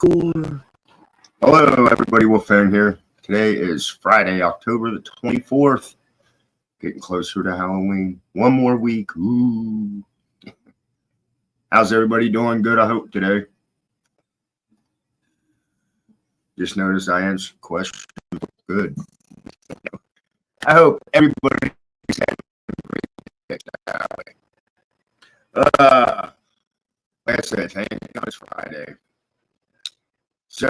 Record. Hello, everybody. Wolfang here. Today is Friday, October the 24th. Getting closer to Halloween. One more week. Ooh. How's everybody doing? Good, I hope, today. Just noticed I answered questions. Good. I hope everybody's having a great day. Like I said, thank God it's Friday. So,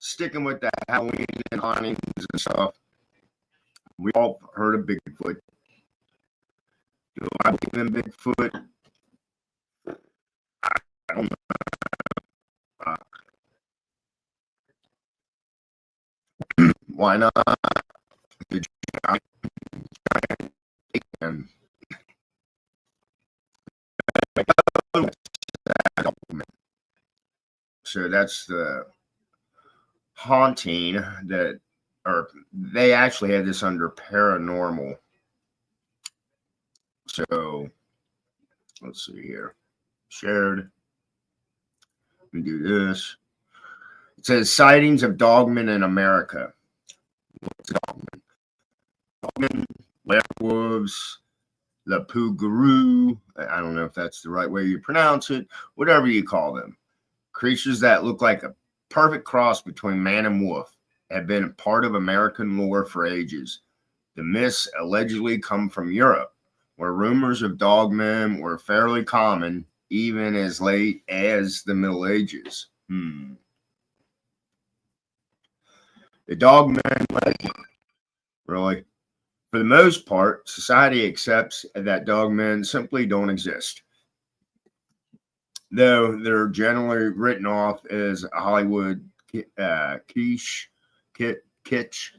sticking with the Halloween and hauntings and stuff, we all heard of Bigfoot. Do I believe in Bigfoot? I don't know. Why not? The giant and so that's the haunting that, or they actually had this under paranormal. So let's see here. Shared. Let me do this. It says sightings of dogmen in America. What's dogmen? Dogmen, werewolves, the Puguru. I don't know if that's the right way you pronounce it. Whatever you call them. Creatures that look like a perfect cross between man and wolf have been a part of American lore for ages. The myths allegedly come from Europe, where rumors of dogmen were fairly common even as late as the Middle Ages. The dogmen legend. Really? For the most part, society accepts that dogmen simply don't exist, though they're generally written off as a Hollywood kitsch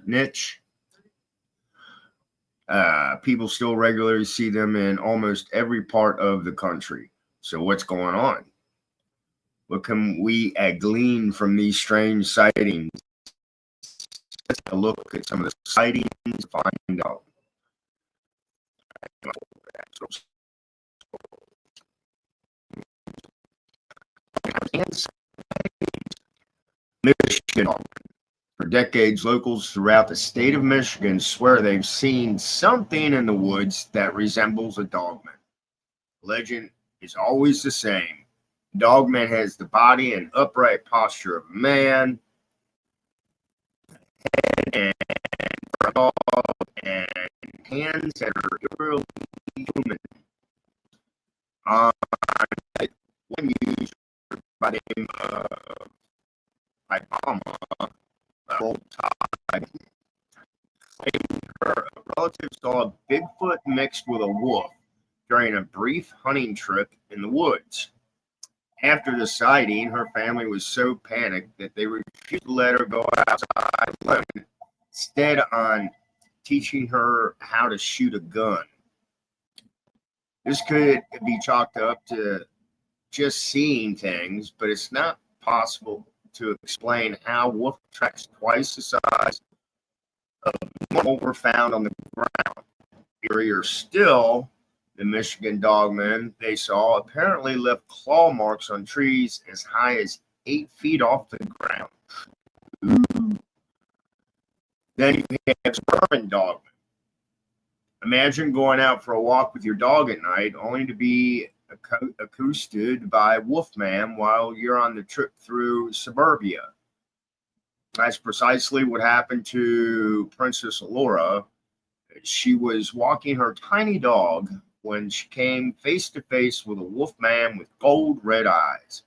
niche. People still regularly see them in almost every part of the country. So what's going on? What can we glean from these strange sightings? Let's take a look at some of the sightings to find out. Michigan. For decades, locals throughout the state of Michigan swear they've seen something in the woods that resembles a dogman. Legend is always the same. Dogman has the body and upright posture of a man, and hands that are eerily human. One user by the name of Obama, claimed her relative saw a Bigfoot mixed with a wolf during a brief hunting trip in the woods. After the sighting, her family was so panicked that they refused to let her go outside alone, instead on teaching her how to shoot a gun. This could be chalked up to just seeing things, but it's not possible to explain how wolf tracks twice the size of normal were found on the ground. Eerier still, the Michigan dogmen they saw apparently left claw marks on trees as high as 8 feet off the ground. Then you have suburban dogmen. Imagine going out for a walk with your dog at night only to be accosted by Wolfman while you're on the trip through suburbia. That's precisely what happened to Princess Laura. She was walking her tiny dog when she came face to face with a wolfman with gold red eyes.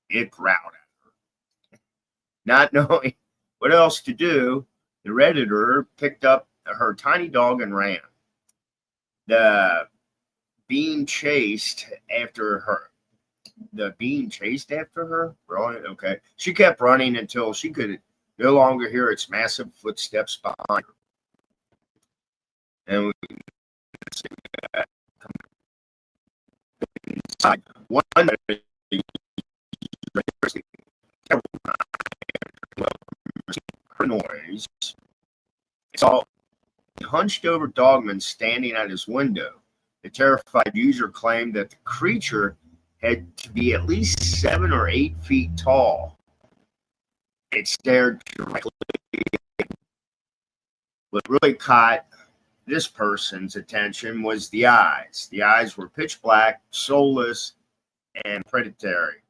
It growled at her. Not knowing what else to do, the Redditor picked up her tiny dog and ran. The being chased after her. Really? Okay. She kept running until she could no longer hear its massive footsteps behind her. And we see that inside one noise. Saw a hunched over dogman standing at his window. The terrified user claimed that the creature had to be at least 7 or 8 feet tall. It stared directly. What really caught this person's attention was the eyes. The eyes were pitch black, soulless, and predatory.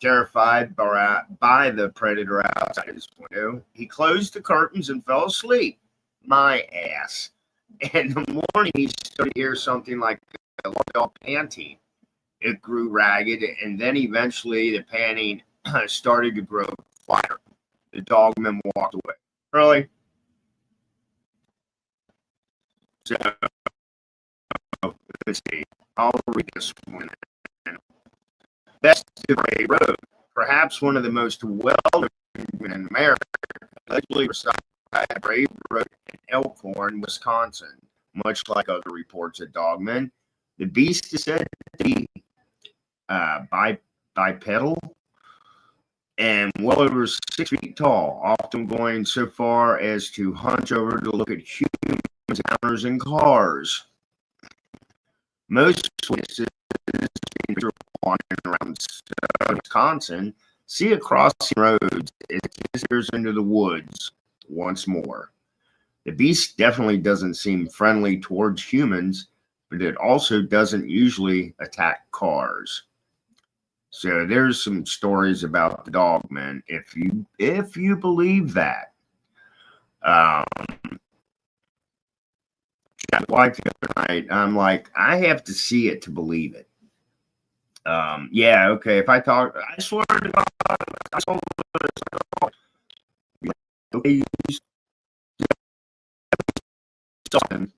Terrified by the predator outside his window, he closed the curtains and fell asleep. My ass. And in the morning, he started to hear something like a dog panting. It grew ragged, and then eventually the panting started to grow quieter. The dogman walked away. Really? So, let's see. I'll read this one. Best of Ray Road, perhaps one of the most well-known in America, allegedly resided at Brave Road in Elkhorn, Wisconsin. Much like other reports at Dogmen, the beast is said to be bipedal and well over 6 feet tall, often going so far as to hunch over to look at humans, encounters, and cars. Most witnesses wandering around Wisconsin see it crossing roads as it disappears into the woods once more. The beast definitely doesn't seem friendly towards humans, but it also doesn't usually attack cars. So there's some stories about the dogman, if you believe that. Wife the other night, I'm like, I have to see it to believe it. Yeah, okay. If I talk, I swear to God, I saw this. Okay, something.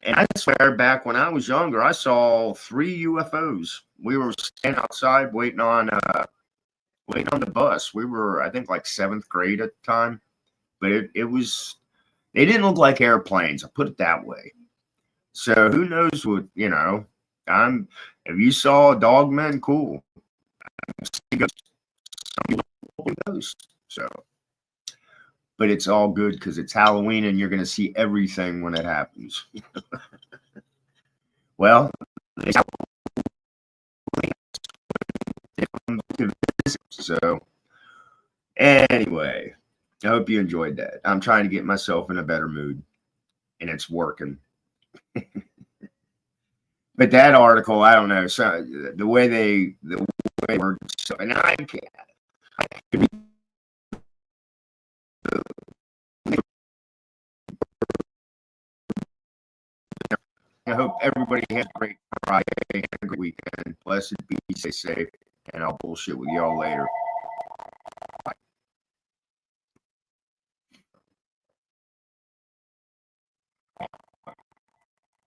And I swear, back when I was younger, I saw 3 UFOs. We were standing outside waiting on the bus. We were, I think, like 7th grade at the time, but it was. They didn't look like airplanes. I'll put it that way. So who knows what, if you saw a dogman, cool. So, but it's all good because it's Halloween and you're going to see everything when it happens. Well, so anyway, I hope you enjoyed that. I'm trying to get myself in a better mood, and it's working. But that article, I don't know. So the way they word, so, and I hope everybody has a great Friday and a great weekend. Blessed be, stay safe, and I'll bullshit with y'all later. Bye.